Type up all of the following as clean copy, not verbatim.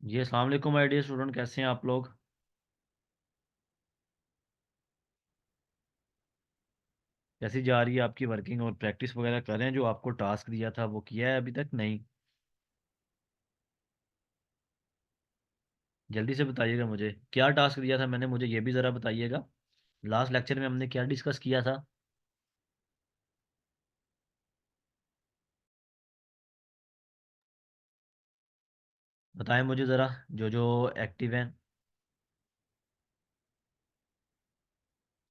जी अस्सलाम वालेकुम my dear student, कैसे हैं आप लोग। कैसी जा रही है आपकी वर्किंग और प्रैक्टिस वगैरह कर रहे हैं। जो आपको टास्क दिया था वो किया है अभी तक नहीं। जल्दी से बताइएगा मुझे क्या टास्क दिया था मैंने, मुझे ये भी ज़रा बताइएगा। लास्ट लेक्चर में हमने क्या डिस्कस किया था। बताएं मुझे ज़रा, जो जो एक्टिव हैं।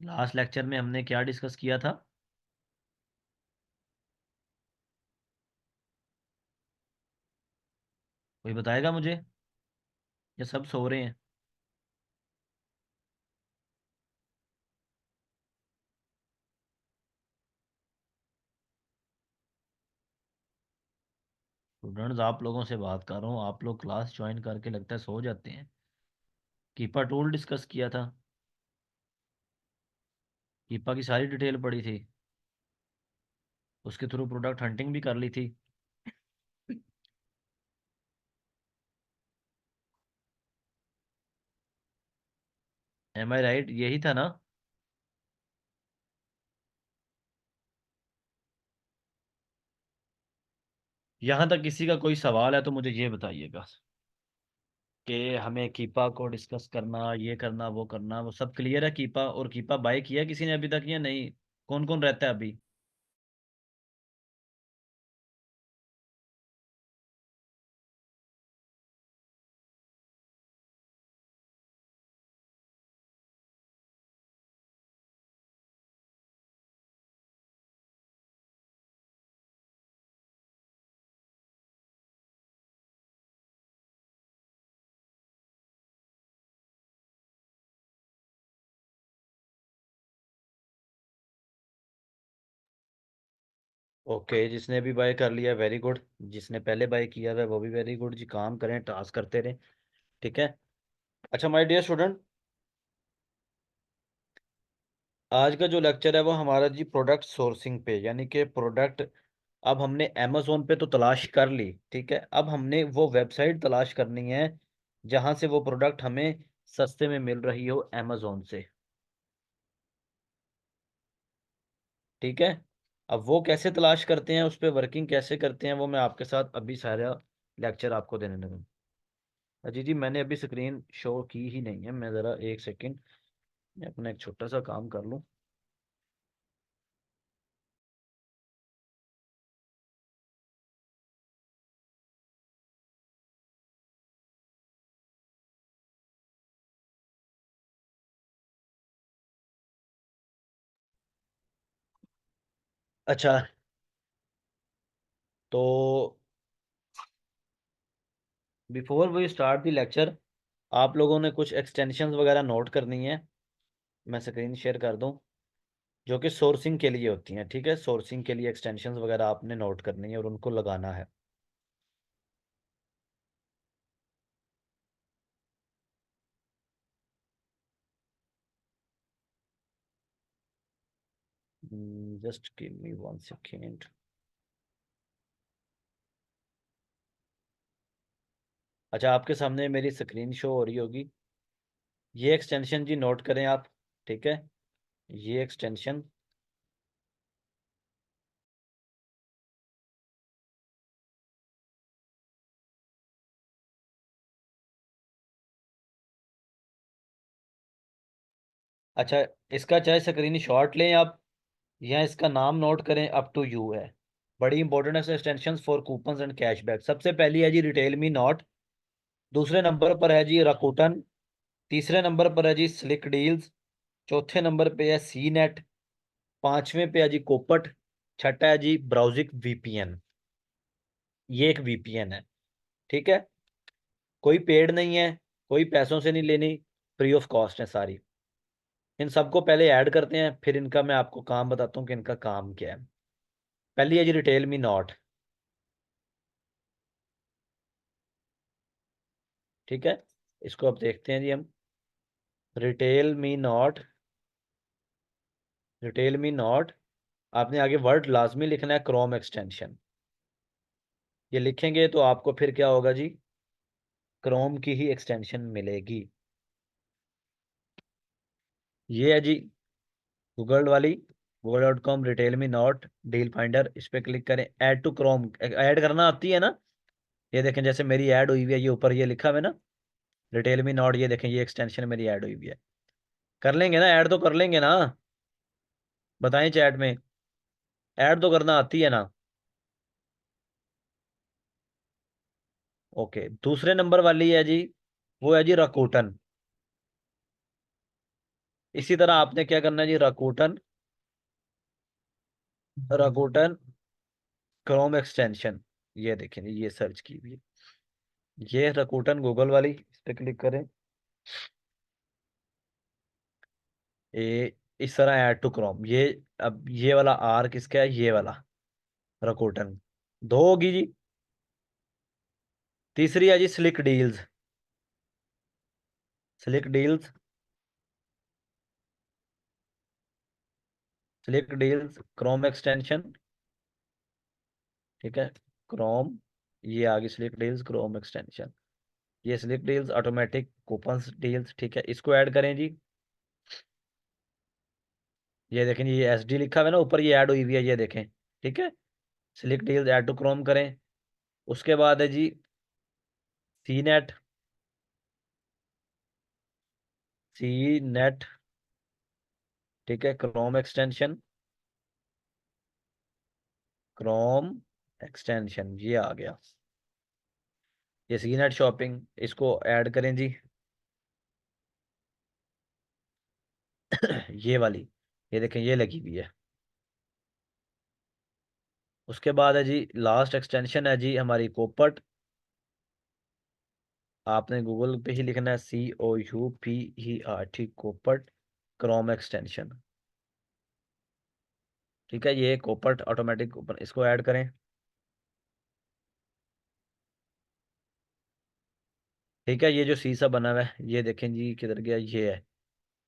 लास्ट लेक्चर में हमने क्या डिस्कस किया था। कोई बताएगा मुझे, ये सब सो रहे हैं। स्टूडेंट्स आप लोगों से बात कर रहा हूँ, आप लोग क्लास ज्वाइन करके लगता है सो जाते हैं। कीपा टूल डिस्कस किया था। कीपा की सारी डिटेल पड़ी थी। उसके थ्रू प्रोडक्ट हंटिंग भी कर ली थी। एम आई राइट, यही था ना। यहाँ तक किसी का कोई सवाल है तो मुझे ये बताइएगा कि हमें कीपा को डिस्कस करना, ये करना, वो करना, वो सब क्लियर है। कीपा और कीपा बाय किया किसी ने अभी तक या नहीं। कौन कौन रहता है अभी। ओके, जिसने भी बाय कर लिया वेरी गुड। जिसने पहले बाय किया हुआ है वो भी वेरी गुड जी, काम करें, टास्क करते रहें। ठीक है। अच्छा माय डियर स्टूडेंट, आज का जो लेक्चर है वो हमारा जी प्रोडक्ट सोर्सिंग पे, यानी कि प्रोडक्ट। अब हमने अमेजोन पे तो तलाश कर ली, ठीक है। अब हमने वो वेबसाइट तलाश करनी है जहां से वो प्रोडक्ट हमें सस्ते में मिल रही हो अमेजोन से। ठीक है। अब वो कैसे तलाश करते हैं, उस पर वर्किंग कैसे करते हैं, वो मैं आपके साथ अभी सारा लेक्चर आपको देने लगा। अजी जी मैंने अभी स्क्रीन शो की ही नहीं है, मैं ज़रा एक सेकंड, मैं अपना एक छोटा सा काम कर लूँ। अच्छा, तो before we start the lecture, आप लोगों ने कुछ एक्सटेंशंस वगैरह नोट करनी है। मैं स्क्रीन शेयर कर दूं, जो कि सोर्सिंग के लिए होती हैं। ठीक है, सोर्सिंग के लिए एक्सटेंशंस वगैरह आपने नोट करनी है और उनको लगाना है। Just give me one second. अच्छा, आपके सामने मेरी स्क्रीन शो हो रही होगी। ये एक्सटेंशन जी नोट करें आप। ठीक है, ये एक्सटेंशन। अच्छा, इसका चाहे स्क्रीन शॉट लें आप, या इसका नाम नोट करें, अप टू यू है। बड़ी इंपॉर्टेंट है extension for coupons and cashback. सबसे पहली है जी रिटेल मी नॉट। दूसरे नंबर पर है जी रकूटन। तीसरे नंबर पर है जी स्लिक डील्स। चौथे नंबर पे है सी नेट। पांचवें पे है जी कोपट। छठा है जी ब्राउजिक वीपीएन। ये एक वीपीएन है। ठीक है, कोई पेड नहीं है, कोई पैसों से नहीं लेनी, फ्री ऑफ कॉस्ट है सारी। इन सबको पहले ऐड करते हैं, फिर इनका मैं आपको काम बताता हूँ कि इनका काम क्या है। पहली है जी रिटेल मी नॉट। ठीक है, इसको अब देखते हैं जी हम। Retail me not, retail me not. आपने आगे वर्ड लाजमी लिखना है, क्रोम एक्सटेंशन। ये लिखेंगे तो आपको फिर क्या होगा जी, क्रोम की ही एक्सटेंशन मिलेगी। ये है जी गूगल वाली, google.com retail me not deal finder. इस पे क्लिक करें, ऐड टू क्रोम ऐड करना आती है ना। ये देखें जैसे मेरी ऐड हुई हुई है, ये ऊपर ये लिखा हुआ है ना रिटेल मी नॉट, ये देखें ये एक्सटेंशन मेरी ऐड हुई हुई है। कर लेंगे ना ऐड, तो कर लेंगे ना। बताएं चैट में, ऐड तो करना आती है ना। ओके, दूसरे नंबर वाली है जी, वो है जी राकूटन। इसी तरह आपने क्या करना है जी, राकूटन, राकूटन क्रोम एक्सटेंशन। ये देखें जी, ये सर्च की हुई है, ये राकूटन गूगल वाली, इस पे क्लिक करें। ये इस तरह ऐड टू क्रोम, ये अब ये वाला आर किसका है, ये वाला राकूटन। दो होगी जी। तीसरी है जी slick deals, slick deals, slick deals chrome extension. ठीक है, क्रोम, ये आ गई स्लिक डील्स क्रोम एक्सटेंशन। ये slip deals automatic coupons deals, ठीक है, इसको ऐड करें जी। ये देखें जी, ये एस डी लिखा हुआ है ना ऊपर, ये ऐड हुई हुई है, ये देखें। ठीक है, Slickdeals add to Chrome करें। उसके बाद है जी सी नेट, सी नेट, ठीक है, क्रोम एक्सटेंशन, क्रोम एक्सटेंशन ये आ गया। ये सी नेट शॉपिंग, इसको ऐड करें जी। ये वाली, ये देखें ये लगी हुई है। उसके बाद है जी लास्ट एक्सटेंशन है जी हमारी कोपट। आपने गूगल पे ही लिखना है, COUPERT, कोपट क्रोम एक्सटेंशन। ठीक है, ये कोपट ऑटोमेटिक ओपन, इसको ऐड करें। ठीक है, ये जो शीशा बना हुआ है, ये देखें जी किधर गया, ये है,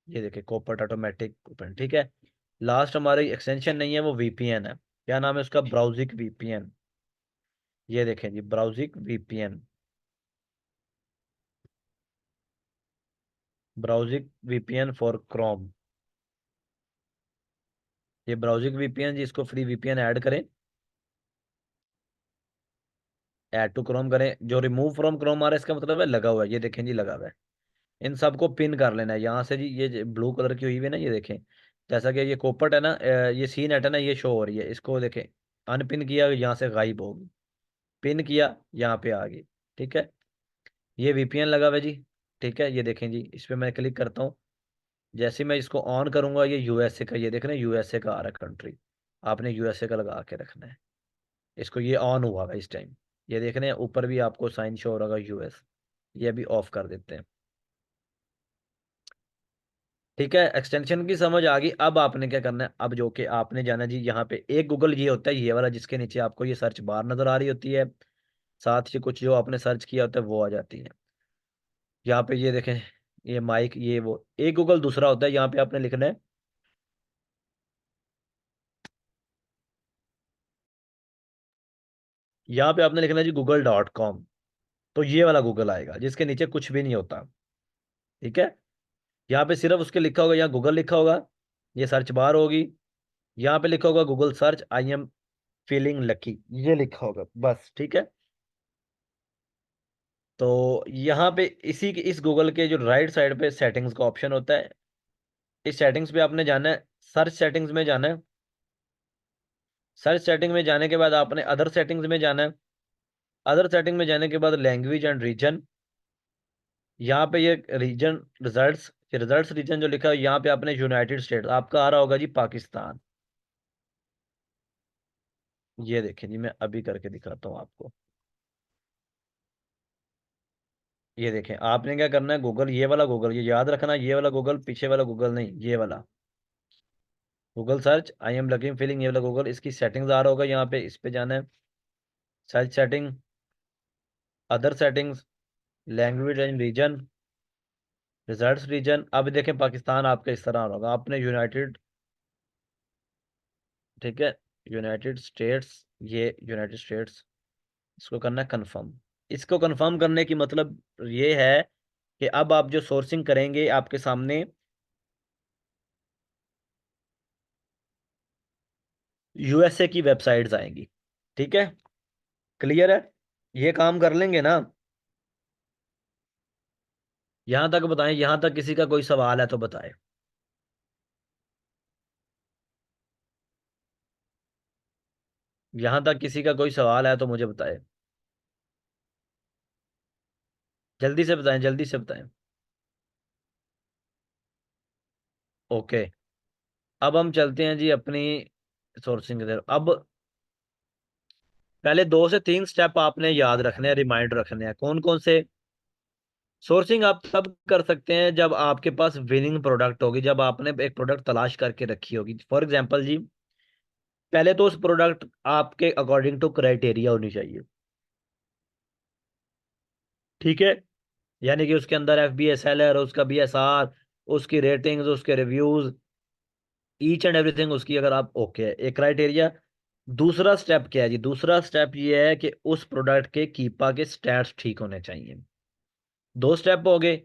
ये देखें कोपट ऑटोमेटिक ओपन। ठीक है, लास्ट हमारी एक्सटेंशन नहीं है, वो VPN है। क्या नाम है उसका, ब्राउजिक VPN। ये देखें जी ब्राउजिक VPN, ब्राउजिक VPN फॉर क्रोम। ये ब्राउजिक VPN जी, इसको फ्री VPN ऐड करें, ऐड टू क्रोम करें। जो रिमूव फ्रॉम क्रोम आ रहा है, इसका मतलब है लगा हुआ है, ये देखें जी लगा हुआ है। इन सबको पिन कर लेना है यहाँ से जी, ये ब्लू कलर की हुई है ना, ये देखें। जैसा कि ये कोपट है ना, ये सी नेट है ना, ये शो हो रही है, इसको देखें। अनपिन किया यहाँ से गायब होगी, पिन किया यहाँ पे आ गई। ठीक है, ये VPN लगा हुआ है जी। ठीक है, ये देखें जी, इस पर मैं क्लिक करता हूँ। जैसे मैं इसको ऑन करूंगा, ये USA का, ये देख रहे हैं USA का आ रहा है कंट्री। आपने USA का लगा के रखना है इसको, ये ऑन हुआ है इस टाइम। ये देख रहे हैं ऊपर भी आपको साइन शो हो रहा होगा US। ये अभी ऑफ कर देते हैं। ठीक है, एक्सटेंशन की समझ आ गई। अब आपने क्या करना है, अब जो कि आपने जाना जी, यहाँ पे एक गूगल ये होता है, ये वाला जिसके नीचे आपको ये सर्च बार नजर आ रही होती है, साथ ही कुछ जो आपने सर्च किया होता है वो आ जाती है। यहाँ पे ये देखें, ये माइक, ये वो, एक गूगल दूसरा होता है, यहाँ पे आपने लिखना है, यहाँ पे आपने लिखना है जी google.com। तो ये वाला गूगल आएगा जिसके नीचे कुछ भी नहीं होता। ठीक है, यहाँ पे सिर्फ उसके लिखा होगा, यहाँ गूगल लिखा होगा, ये सर्च बार होगी, यहाँ पे लिखा होगा Google search I am feeling lucky, ये लिखा होगा बस। ठीक है, तो यहाँ पे इसी के इस गूगल के जो राइट साइड पे सेटिंग्स का ऑप्शन होता है, इस सेटिंग्स पे आपने जाना है, सर्च सेटिंग्स में जाना है। सर्च सेटिंग में जाने के बाद आपने अदर सेटिंग्स में जाना है। अदर सेटिंग में जाने के बाद लैंग्वेज एंड रीजन, यहाँ पे ये रीजन रिजल्ट्स, ये रिजल्ट्स रीजन जो लिखा है, यहाँ पे आपने यूनाइटेड स्टेट्स, आपका आ रहा होगा जी पाकिस्तान। ये देखें जी, मैं अभी करके दिखाता हूँ आपको। ये देखें, आपने क्या करना है, गूगल, ये वाला गूगल, ये याद रखना, ये वाला गूगल, पीछे वाला गूगल नहीं, ये वाला Google search I am locking feeling, ये वाला गूगल, इसकी सेटिंग्स आ रहा होगा यहाँ पे, इस पे जाना है। Search setting, other settings, language and region, results region. अब देखें पाकिस्तान आपका इस तरह आ रहा होगा, आपने यूनाइटेड, ठीक है, यूनाइटेड स्टेट्स, ये यूनाइटेड स्टेट्स, इसको करना है कन्फर्म। इसको कंफर्म करने की मतलब ये है कि अब आप जो सोर्सिंग करेंगे आपके सामने यूएसए की वेबसाइट्स आएंगी। ठीक है, क्लियर है? ये काम कर लेंगे ना? यहां तक बताएं, यहां तक किसी का कोई सवाल है तो बताएं। यहां तक किसी का कोई सवाल है तो मुझे बताएं। जल्दी से बताएं, जल्दी से बताएं। ओके, अब हम चलते हैं जी अपनी सोर्सिंग की तरफ। अब पहले 2 से 3 स्टेप आपने याद रखने हैं, रिमाइंड रखने हैं। कौन कौन से? सोर्सिंग आप तब कर सकते हैं जब आपके पास विनिंग प्रोडक्ट होगी, जब आपने एक प्रोडक्ट तलाश करके रखी होगी। फॉर एग्जांपल जी, पहले तो उस प्रोडक्ट आपके अकॉर्डिंग टू क्राइटेरिया होनी चाहिए। ठीक है, यानी कि उसके अंदर एफ बी एस एल है, उसका बी एस आर, उसकी रेटिंग्स, उसके रिव्यूज, ईच एंड एवरीथिंग उसकी, अगर आप ओके है, एक क्राइटेरिया। दूसरा स्टेप क्या है जी? दूसरा स्टेप ये है कि उस प्रोडक्ट के कीपा के स्टैट्स ठीक होने चाहिए। 2 स्टेप हो गए।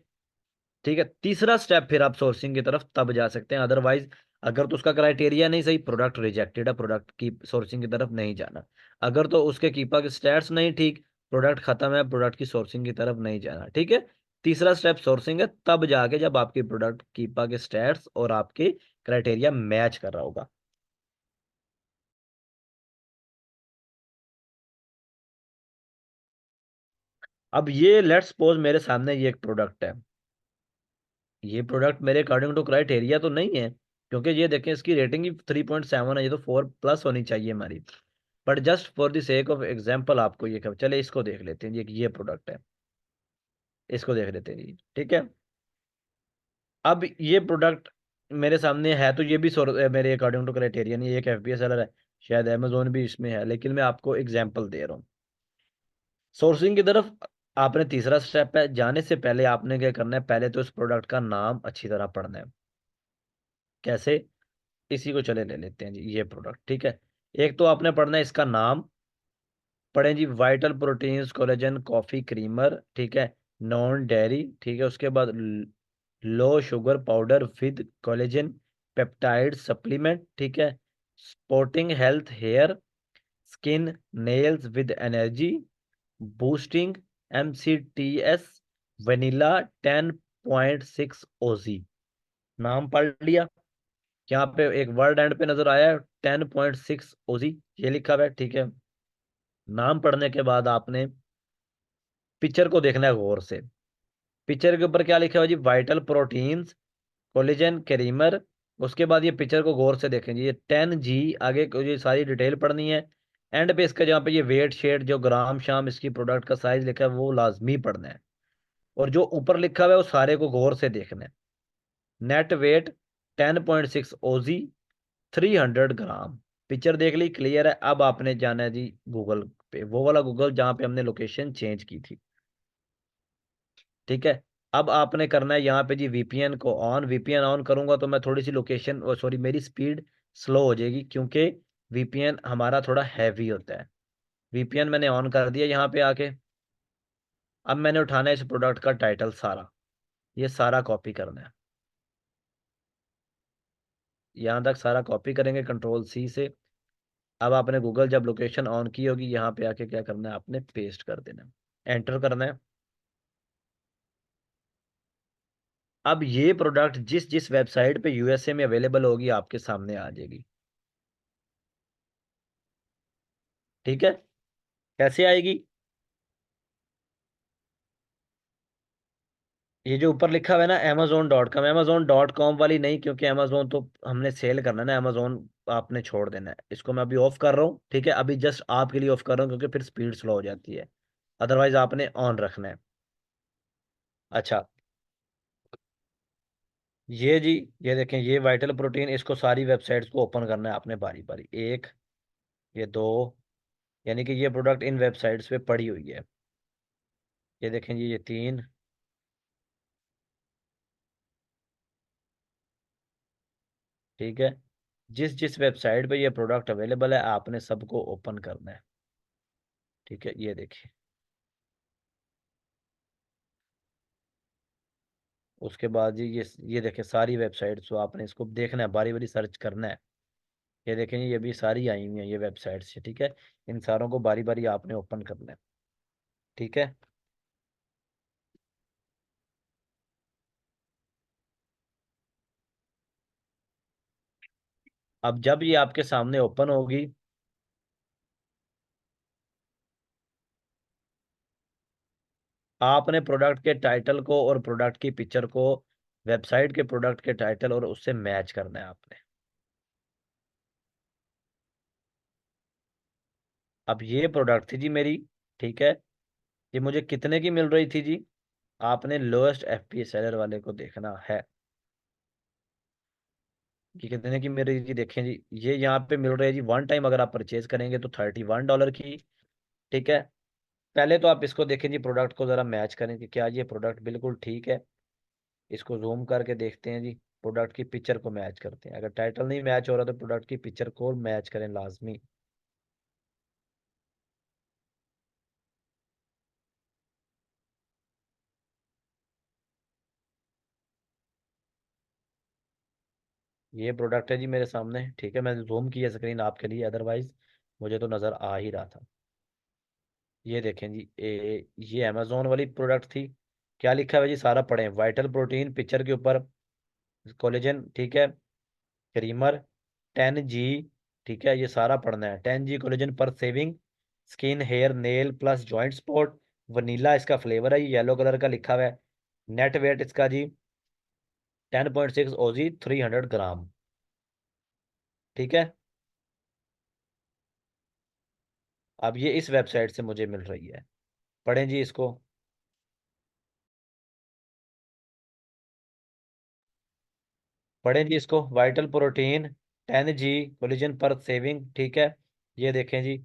ठीक है, तीसरा स्टेप फिर आप सोर्सिंग की तरफ तब जा सकते हैं। अदरवाइज अगर तो उसका क्राइटेरिया नहीं सही, प्रोडक्ट रिजेक्टेड है, प्रोडक्ट की सोर्सिंग की तरफ नहीं जाना। अगर तो उसके कीपा के स्टैट्स नहीं ठीक, प्रोडक्ट खत्म है, प्रोडक्ट की सोर्सिंग की तरफ नहीं जाना। ठीक है, तीसरा स्टेप सोर्सिंग है, तब जाके जब आपकी प्रोडक्ट कीपा के स्टैट्स और आपके क्राइटेरिया मैच कर रहा होगा। अब ये लेट्स सपोज मेरे सामने ये एक प्रोडक्ट है। ये प्रोडक्ट मेरे अकॉर्डिंग टू क्राइटेरिया तो नहीं है, क्योंकि ये देखें इसकी रेटिंग ही 3.7 है, ये तो 4+ होनी चाहिए हमारी। But just for the sake of example आपको ये चले इसको देख लेते हैं, ये प्रोडक्ट है, इसको देख लेते हैं जी। ठीक है, अब ये प्रोडक्ट मेरे सामने है, तो ये भी मेरे अकॉर्डिंग टू क्राइटेरिया नहीं है, एक एफबीएस सेलर है, शायद अमेजोन भी इसमें है, लेकिन मैं आपको एग्जाम्पल दे रहा हूँ। सोर्सिंग की तरफ आपने तीसरा स्टेप है, जाने से पहले आपने क्या करना है, पहले तो इस प्रोडक्ट का नाम अच्छी तरह पढ़ना है। कैसे? इसी को चले ले लेते हैं जी, ये प्रोडक्ट। ठीक है, एक तो आपने पढ़ना है इसका नाम। पढ़ें जी, vital proteins collagen coffee creamer. ठीक है, नॉन डेयरी। ठीक है, उसके बाद low sugar powder with collagen peptide supplement. ठीक है, sporting health hair skin nails with energy boosting MCTS vanilla 10.6 OZ. नाम पढ़ लिया? यहाँ पे एक वर्ड एंड पे नजर आया है 10.6 ओजी, ये लिखा हुआ है। ठीक है, नाम पढ़ने के बाद आपने पिक्चर को देखना है गौर से। पिक्चर के ऊपर क्या लिखा हुआ है जी? Vital proteins collagen creamer. उसके बाद ये पिक्चर को गौर से देखें जी, ये 10G, आगे को ये सारी डिटेल पढ़नी है। एंड पे इसका जहाँ पे ये वेट शेट जो ग्राम शाम इसकी प्रोडक्ट का साइज लिखा है वो लाजमी पढ़ना है। और जो ऊपर लिखा हुआ है वो सारे को गौर से देखना है। नेट वेट 10.6 ओजी, 300 ग्राम। पिक्चर देख ली, क्लियर है? अब आपने जाना है जी गूगल पे, वो वाला गूगल जहाँ पे हमने लोकेशन चेंज की थी। ठीक है, अब आपने करना है यहाँ पे जी वीपीएन को ऑन। वीपीएन ऑन करूंगा तो मैं थोड़ी सी लोकेशन, सॉरी मेरी स्पीड स्लो हो जाएगी, क्योंकि वीपीएन हमारा थोड़ा हैवी होता है। वीपीएन मैंने ऑन कर दिया यहाँ पे आके। अब मैंने उठाना है इस प्रोडक्ट का टाइटल सारा, ये सारा कॉपी करना है। यहाँ तक सारा कॉपी करेंगे कंट्रोल C से। अब आपने गूगल जब लोकेशन ऑन की होगी, यहाँ पे आके क्या करना है, आपने पेस्ट कर देना है, एंटर करना है। अब ये प्रोडक्ट जिस जिस वेबसाइट पे यूएसए में अवेलेबल होगी आपके सामने आ जाएगी। ठीक है, कैसे आएगी? ये जो ऊपर लिखा हुआ है ना Amazon.com, Amazon.com वाली नहीं, क्योंकि Amazon तो हमने सेल करना है ना, Amazon आपने छोड़ देना है। इसको मैं अभी ऑफ कर रहा हूँ। ठीक है, अभी जस्ट आपके लिए ऑफ कर रहा हूँ, क्योंकि फिर स्पीड स्लो हो जाती है। अदरवाइज आपने ऑन रखना है। अच्छा, ये जी, ये देखें, ये वाइटल प्रोटीन, इसको सारी वेबसाइट्स को ओपन करना है आपने बारी बारी। एक, ये दो, यानी कि ये प्रोडक्ट इन वेबसाइट्स पे पड़ी हुई है। ये देखें जी, ये तीन। ठीक है, जिस जिस वेबसाइट पे ये प्रोडक्ट अवेलेबल है आपने सबको ओपन करना है। ठीक है, ये देखिए, उसके बाद जी ये देखें सारी वेबसाइट्स, तो आपने इसको देखना है, बारी बारी सर्च करना है। ये देखें ये भी सारी आई हुई हैं ये वेबसाइट्स से, ठीक है। इन सारों को बारी बारी आपने ओपन करना है, ठीक है। अब जब ये आपके सामने ओपन होगी, आपने प्रोडक्ट के टाइटल को और प्रोडक्ट की पिक्चर को वेबसाइट के प्रोडक्ट के टाइटल और उससे मैच करना है आपने। अब ये प्रोडक्ट थी जी मेरी, ठीक है। ये मुझे कितने की मिल रही थी जी? आपने लोएस्ट एफपी सेलर वाले को देखना है। ये कितने की मिल रही थी देखें जी, ये यहाँ पे मिल रही है जी वन टाइम अगर आप परचेज करेंगे तो $31 की, ठीक है। पहले तो आप इसको देखें जी, प्रोडक्ट को जरा मैच करें कि क्या ये प्रोडक्ट बिल्कुल ठीक है। इसको जूम करके देखते हैं जी। प्रोडक्ट की पिक्चर को मैच करते हैं, अगर टाइटल नहीं मैच हो रहा तो प्रोडक्ट की पिक्चर को मैच करें लाजमी। ये प्रोडक्ट है जी मेरे सामने, ठीक है। मैंने जूम किया स्क्रीन आपके लिए, अदरवाइज मुझे तो नज़र आ ही रहा था। ये देखें जी, ये अमेजोन वाली प्रोडक्ट थी। क्या लिखा हुआ है जी, सारा पढ़ें। वाइटल प्रोटीन पिक्चर के ऊपर, कोलेजन, ठीक है, क्रीमर, 10G, ठीक है। ये सारा पढ़ना है। 10G कोलेजन पर saving skin hair nail plus joint spot, vanilla इसका फ्लेवर है, ये येलो कलर का लिखा हुआ है। नेट वेट इसका जी 10.6 OZ, 300 ग्राम, ठीक है। अब ये इस वेबसाइट से मुझे मिल रही है, पढ़ें जी इसको। पढ़ें जी इसको। वाइटल प्रोटीन 10G कोलेजन पर सेविंग, ठीक है। ये देखें जी,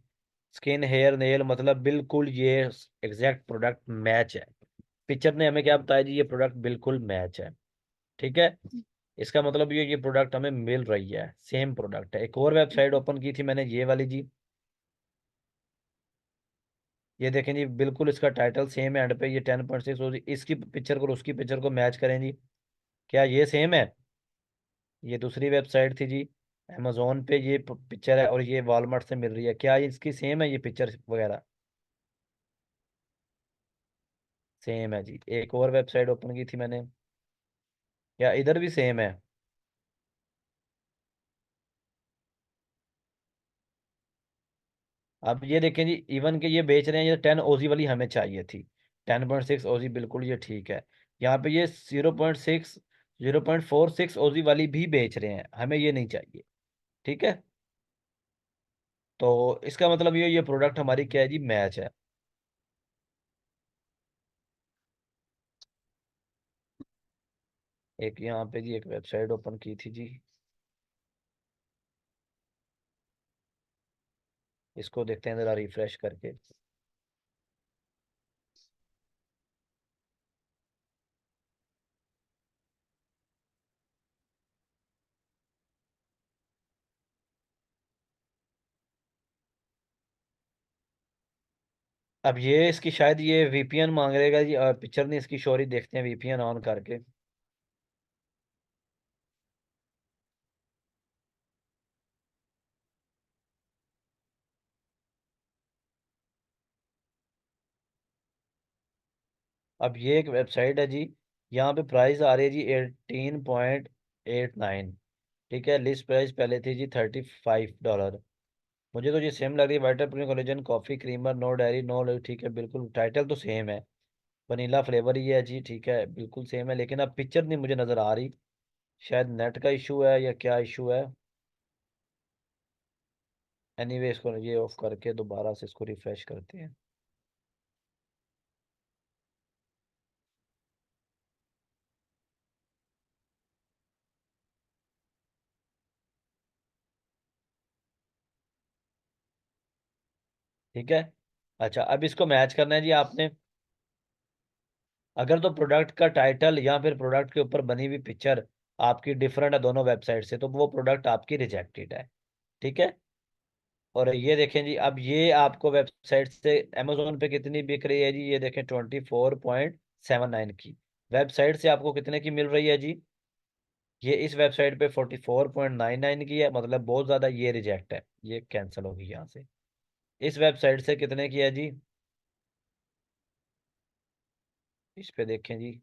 स्किन हेयर नेल, मतलब बिल्कुल ये एग्जैक्ट प्रोडक्ट मैच है। पिक्चर ने हमें क्या बताया जी, ये प्रोडक्ट बिल्कुल मैच है, ठीक है। इसका मतलब ये प्रोडक्ट हमें मिल रही है, सेम प्रोडक्ट है। एक और वेबसाइट ओपन की थी मैंने, ये वाली जी। ये देखें जी, बिल्कुल इसका टाइटल सेम है, एंड पे ये 10.6, इसकी पिक्चर को और उसकी पिक्चर को मैच करें जी। क्या ये सेम है? ये दूसरी वेबसाइट थी जी, अमेजोन पे ये पिक्चर है और ये वॉलमार्ट से मिल रही है। क्या ये इसकी सेम है ये पिक्चर वगैरह? सेम है जी। एक और वेबसाइट ओपन की थी मैंने, या इधर भी सेम है? अब ये देखें जी, इवन के ये बेच रहे हैं, ये 10 OZ वाली हमें चाहिए थी। 10.6 OZ बिल्कुल ये ठीक है। यहाँ पे ये 0.46 OZ वाली भी बेच रहे हैं, हमें ये नहीं चाहिए, ठीक है। तो इसका मतलब ये प्रोडक्ट हमारी क्या है जी, मैच है। एक यहाँ पे जी एक वेबसाइट ओपन की थी जी, इसको देखते हैं जरा रिफ्रेश करके। अब ये इसकी शायद ये VPN मांग रहेगा जी, पिक्चर नहीं इसकी शोरी, देखते हैं VPN ऑन करके। अब ये एक वेबसाइट है जी, यहाँ पे प्राइस आ रही है जी 18.89, ठीक है। लिस्ट प्राइस पहले थी जी $35। मुझे तो ये सेम लग रही है। Vital premium collagen coffee creamer, no dairy no, ठीक है, बिल्कुल टाइटल तो सेम है। वनीला फ्लेवर ही है जी, ठीक है, बिल्कुल सेम है। लेकिन अब पिक्चर नहीं मुझे नज़र आ रही, शायद नेट का इशू है या क्या इशू है। एनीवे इसको ये ऑफ करके दोबारा से इसको रिफ्रेश करते हैं। ठीक है। अच्छा, अब इसको मैच करना है जी आपने। अगर तो प्रोडक्ट का टाइटल या फिर प्रोडक्ट के ऊपर बनी हुई पिक्चर आपकी डिफरेंट है दोनों वेबसाइट से, तो वो प्रोडक्ट आपकी रिजेक्टेड है, ठीक है। और ये देखें जी, अब ये आपको वेबसाइट से अमेजोन पे कितनी बिक रही है जी, ये देखें 24.79 की। वेबसाइट से आपको कितने की मिल रही है जी? ये इस वेबसाइट पे 44.99 की है, मतलब बहुत ज़्यादा, ये रिजेक्ट है, ये कैंसिल होगी यहाँ से। इस वेबसाइट से कितने की है जी? इस पे देखें जी,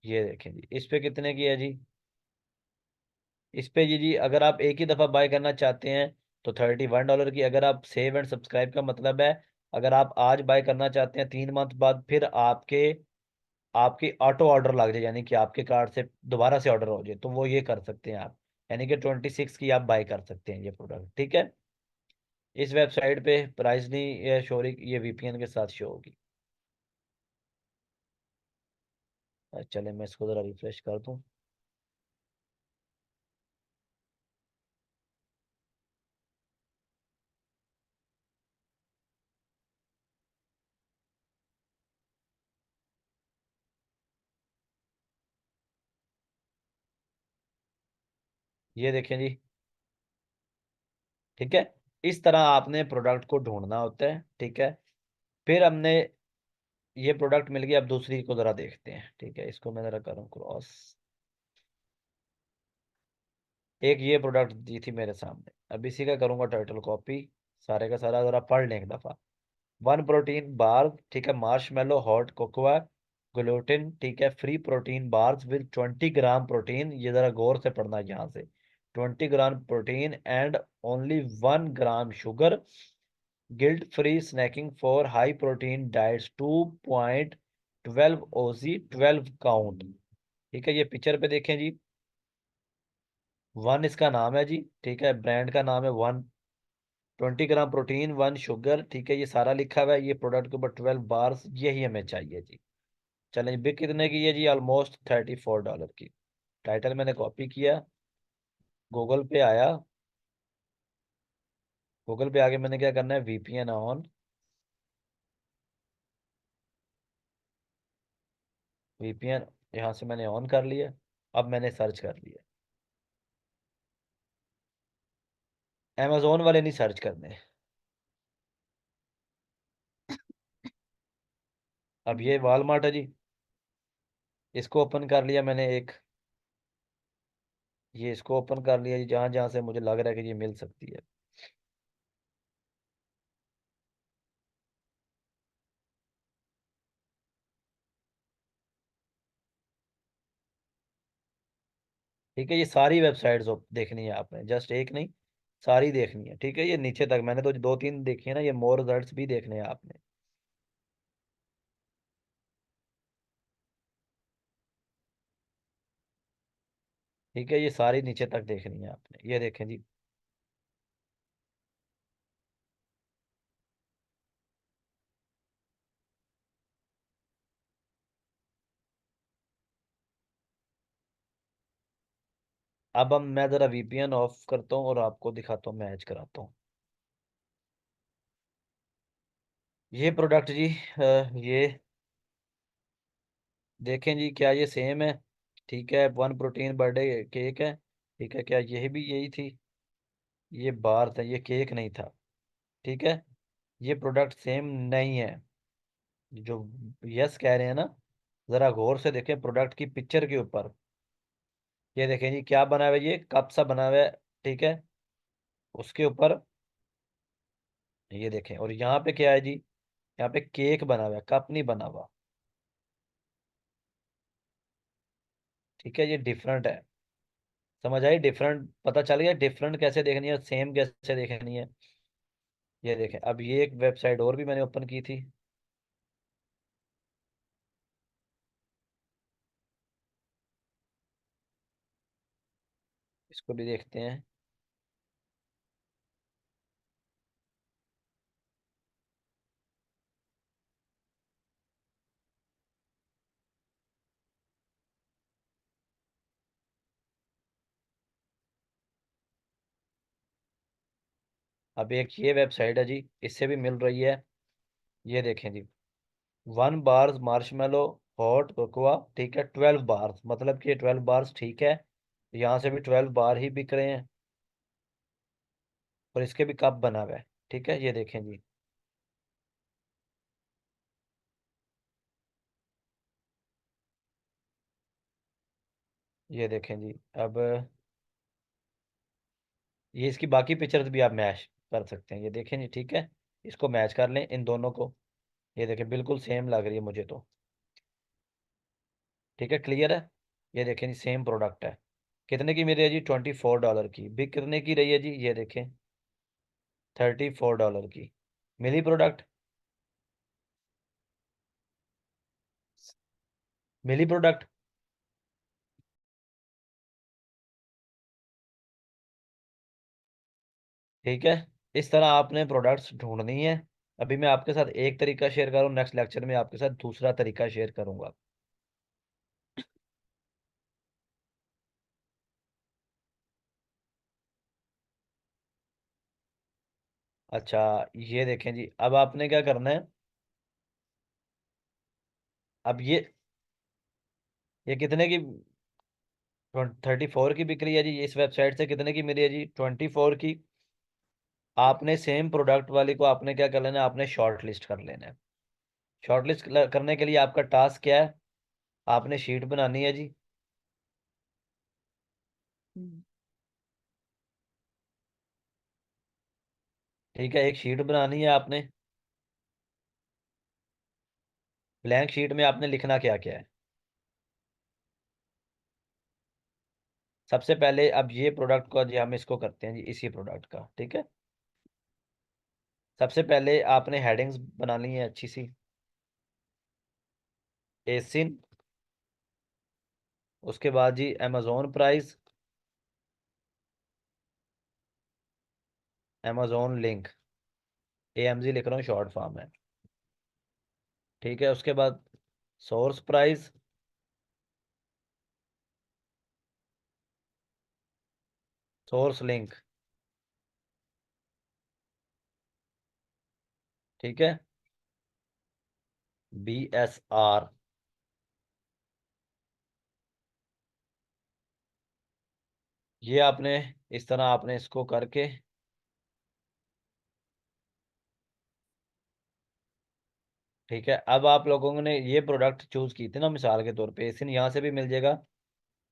ये देखें जी, इस पे कितने की है जी? इस पे जी अगर आप एक ही दफ़ा बाय करना चाहते हैं तो $31 की। अगर आप सेव एंड सब्सक्राइब का मतलब है, अगर आप आज बाय करना चाहते हैं 3 मंथ बाद, फिर आपके आपकी ऑटो ऑर्डर लग जाए, यानी कि आपके कार्ड से दोबारा से ऑर्डर हो जाए, तो वो ये कर सकते हैं आप। यानी कि 26 की आप बाय कर सकते हैं ये प्रोडक्ट, ठीक है। इस वेबसाइट पे प्राइस नहीं ये शो रही, ये वीपीएन के साथ शो होगी। चले मैं इसको ज़रा रिफ्रेश कर दूँ। ये देखें जी, ठीक है। इस तरह आपने प्रोडक्ट को ढूंढना होता है, ठीक है। फिर हमने ये प्रोडक्ट मिल गया, अब दूसरी को ज़रा देखते हैं, ठीक है। इसको मैं ज़रा करूँ क्रॉस। एक ये प्रोडक्ट दी थी मेरे सामने, अब इसी का करूँगा टाइटल कॉपी, सारे का सारा ज़रा पढ़ लें एक दफ़ा। वन प्रोटीन बार, ठीक है, मार्शमेलो हॉट कोकोआ ग्लूटेन, ठीक है, free protein bars with 20 gram protein, ये ज़रा गौर से पढ़ना है यहाँ से। 20 gram protein and only 1 gram sugar, guilt free snacking for high protein diets, 2.12 OZ, 12 count. ठीक है, ये पिक्चर पे देखें जी। वन इसका नाम है जी, ठीक है, ब्रांड का नाम है one. 20 gram protein, one sugar, ठीक है, ये सारा लिखा हुआ है। ये प्रोडक्ट के ऊपर 12 बार्स, यही हमें चाहिए जी। चलें जी, बिक कितने की है जी? ऑलमोस्ट $34 की। टाइटल मैंने कॉपी किया, गूगल पे आया। गूगल पे आके मैंने क्या करना है, वीपीएन ऑन। वीपीएन यहाँ से मैंने ऑन कर लिया। अब मैंने सर्च कर लिया। अमेजोन वाले नहीं सर्च करने। अब ये वालमार्ट है जी, इसको ओपन कर लिया मैंने एक। ये इसको ओपन कर लिया जी, जहाँ जहाँ से मुझे लग रहा है कि ये मिल सकती है। ठीक है, ये सारी वेबसाइट्स देखनी है आपने, जस्ट एक नहीं, सारी देखनी है, ठीक है। ये नीचे तक मैंने तो दो तीन देखी है ना, ये मोर रिजल्ट्स भी देखने हैं आपने। ठीक है, ये सारी नीचे तक देखनी है आपने, ये देखें जी। अब हम मैं ज़रा वीपीएन ऑफ करता हूँ और आपको दिखाता हूँ, मैच कराता हूँ। ये प्रोडक्ट जी, ये देखें जी, क्या ये सेम है? ठीक है, वन प्रोटीन बर्थडे केक है, ठीक है, क्या यही भी यही थी? ये बार था, ये केक नहीं था, ठीक है। ये प्रोडक्ट सेम नहीं है जो यस कह रहे हैं ना। ज़रा गौर से देखें प्रोडक्ट की पिक्चर के ऊपर। ये देखें जी, क्या बना हुआ है, ये कप सा बना हुआ है, ठीक है, उसके ऊपर। ये देखें, और यहाँ पे क्या है जी? यहाँ पे केक बना हुआ है, कप नहीं बना हुआ। ठीक है, ये डिफरेंट है। समझ आई? डिफरेंट पता चल गया, डिफरेंट कैसे देखनी है, सेम कैसे देखनी है। ये देखें, अब ये एक वेबसाइट और भी मैंने ओपन की थी, इसको भी देखते हैं। अब एक ये वेबसाइट है जी, इससे भी मिल रही है। ये देखें जी, 1 बार्स मार्शमेलो हॉट कोकोआ, ठीक है, 12 बार्स, मतलब कि 12 बार्स, ठीक है। यहाँ से भी 12 बार ही बिक रहे हैं, और इसके भी कप बना हुआ है, ठीक है, ये देखें जी। ये देखें जी। अब ये इसकी बाकी पिक्चर्स भी आप मैच कर सकते हैं, ये देखें जी, ठीक है। इसको मैच कर लें इन दोनों को। ये देखें बिल्कुल सेम लग रही है मुझे तो। ठीक है, क्लियर है। ये देखें जी, सेम प्रोडक्ट है। कितने की मिली है जी? $24 की। बिक कितने की रही है जी? ये देखें, $34 की मिली प्रोडक्ट। मिली प्रोडक्ट। ठीक है, इस तरह आपने प्रोडक्ट्स ढूंढनी है। अभी मैं आपके साथ एक तरीका शेयर करूँ, नेक्स्ट लेक्चर में आपके साथ दूसरा तरीका शेयर करूंगा। अच्छा, ये देखें जी, अब आपने क्या करना है। अब ये कितने की? 34 की बिक रही है जी इस वेबसाइट से। कितने की मिली है जी? 24 की। आपने सेम प्रोडक्ट वाली को आपने क्या कर लेना है? आपने शॉर्ट लिस्ट कर लेना है। शॉर्ट लिस्ट करने के लिए आपका टास्क क्या है? आपने शीट बनानी है जी। ठीक है, एक शीट बनानी है आपने। ब्लैंक शीट में आपने लिखना क्या क्या है? सबसे पहले अब ये प्रोडक्ट को जी हम इसको करते हैं जी, इसी प्रोडक्ट का, ठीक है। सबसे पहले आपने हेडिंग्स बनानी है अच्छी सी। एसिन। उसके बाद जी Amazon price. Amazon link. AMZ लिख रहा हूँ, शॉर्ट फॉर्म है। ठीक है, उसके बाद सोर्स प्राइस। Source link. ठीक है। BSR। ये आपने इस तरह आपने इसको करके। ठीक है, अब आप लोगों ने ये प्रोडक्ट चूज की थी ना, मिसाल के तौर पे एसिन यहाँ से भी मिल जाएगा,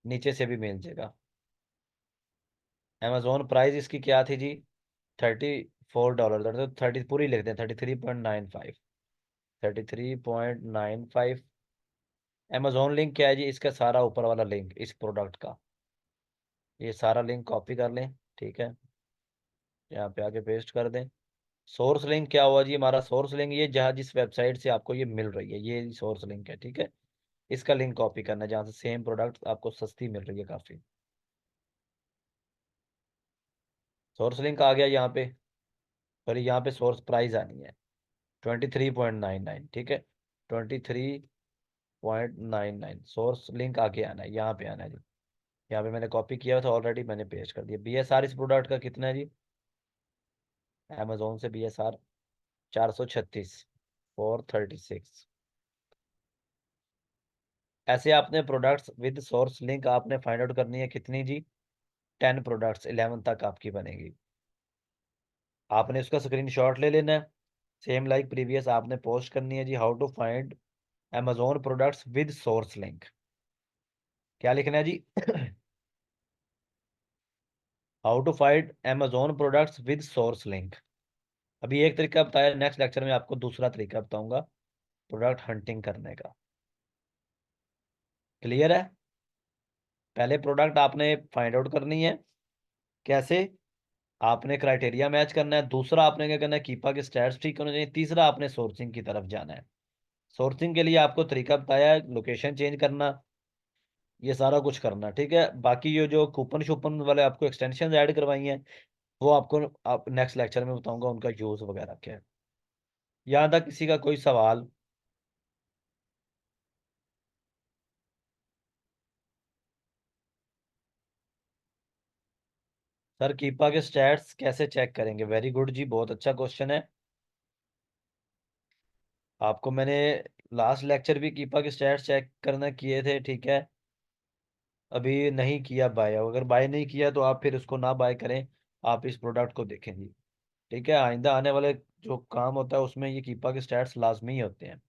नीचे से भी मिल जाएगा। अमेजोन प्राइस इसकी क्या थी जी? $34। तो 30 पूरी लिखते हैं, 33.95। 33.95। अमेजोन लिंक क्या है जी? इसका सारा ऊपर वाला लिंक इस प्रोडक्ट का। ये सारा लिंक कॉपी कर लें। ठीक है, यहाँ पे आके पेस्ट कर दें। सोर्स लिंक क्या हुआ जी? हमारा सोर्स लिंक ये जहाँ जिस वेबसाइट से आपको ये मिल रही है, ये सोर्स लिंक है, ठीक है। इसका लिंक कॉपी करना है जहाँ से सेम प्रोडक्ट आपको सस्ती मिल रही है काफ़ी। सोर्स लिंक आ गया यहाँ पे। और यहाँ पे सोर्स प्राइस आनी है 23.99, ठीक है। 23.99 सोर्स लिंक आके आना है, यहाँ पे आना है जी। यहाँ पे मैंने कॉपी किया था ऑलरेडी, मैंने पेस्ट कर दिया। BSR इस प्रोडक्ट का कितना है जी? अमेजोन से BSR 436, 436। ऐसे आपने प्रोडक्ट्स विद सोर्स लिंक आपने फाइंड आउट करनी है कितनी जी? 10 प्रोडक्ट्स 11 तक आपकी बनेगी। आपने उसका स्क्रीनशॉट ले लेना है। सेम लाइक प्रीवियस आपने पोस्ट करनी है जी, how to find Amazon products with source link. क्या लिखना है जी? How to find Amazon products with source link. अभी एक तरीका बताया, नेक्स्ट लेक्चर में आपको दूसरा तरीका बताऊंगा प्रोडक्ट हंटिंग करने का। क्लियर है? पहले प्रोडक्ट आपने फाइंड आउट करनी है। कैसे? आपने क्राइटेरिया मैच करना है। दूसरा आपने क्या करना है? कीपा के स्टैट्स ठीक होने चाहिए। तीसरा आपने सोर्सिंग की तरफ जाना है। सोर्सिंग के लिए आपको तरीका बताया है, लोकेशन चेंज करना, ये सारा कुछ करना, ठीक है। बाकी ये जो कूपन शूपन वाले आपको एक्सटेंशन ऐड करवाई हैं, वो आपको आप नेक्स्ट लेक्चर में बताऊंगा उनका यूज वगैरह क्या है। यहाँ तक किसी का कोई सवाल? सर कीपा के स्टैट्स कैसे चेक करेंगे? वेरी गुड जी, बहुत अच्छा क्वेश्चन है। आपको मैंने लास्ट लेक्चर भी कीपा के स्टैट्स चेक करना किए थे, ठीक है। अभी नहीं किया बाय, अगर बाय नहीं किया तो आप फिर उसको ना बाय करें। आप इस प्रोडक्ट को देखें जी, ठीक है। आइंदा आने वाले जो काम होता है उसमें ये कीपा के स्टैट्स लाजमी होते हैं।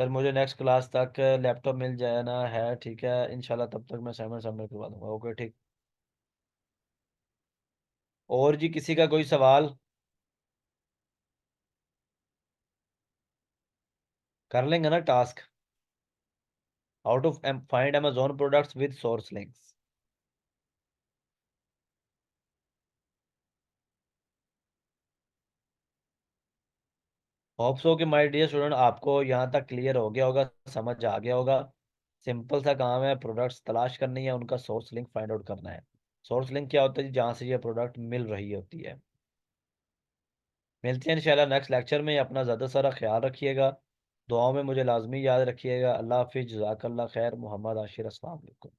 सर मुझे नेक्स्ट क्लास तक लैपटॉप मिल जाना है, ठीक है इंशाल्लाह, तब तक मैं असाइनमेंट सबमिट करवा दूंगा। ओके ठीक। और जी किसी का कोई सवाल? कर लेंगे ना task. How to find Amazon products with source links. Hope so कि माय डियर स्टूडेंट आपको यहाँ तक क्लियर हो गया होगा, समझ आ गया होगा। सिंपल सा काम है, प्रोडक्ट्स तलाश करनी है, उनका सोर्स लिंक फाइंड आउट करना है। सोर्स लिंक क्या होता है जी? जहाँ से ये प्रोडक्ट मिल रही होती है। मिलते हैं इंशाल्लाह नेक्स्ट लेक्चर में। अपना ज़्यादा सारा ख्याल रखिएगा, दुआओं में मुझे लाजमी याद रखिएगा। अल्लाह हाफिज़, जज़ाकल्लाह खैर। मोहम्मद आशिर, अस्सलाम वालेकुम।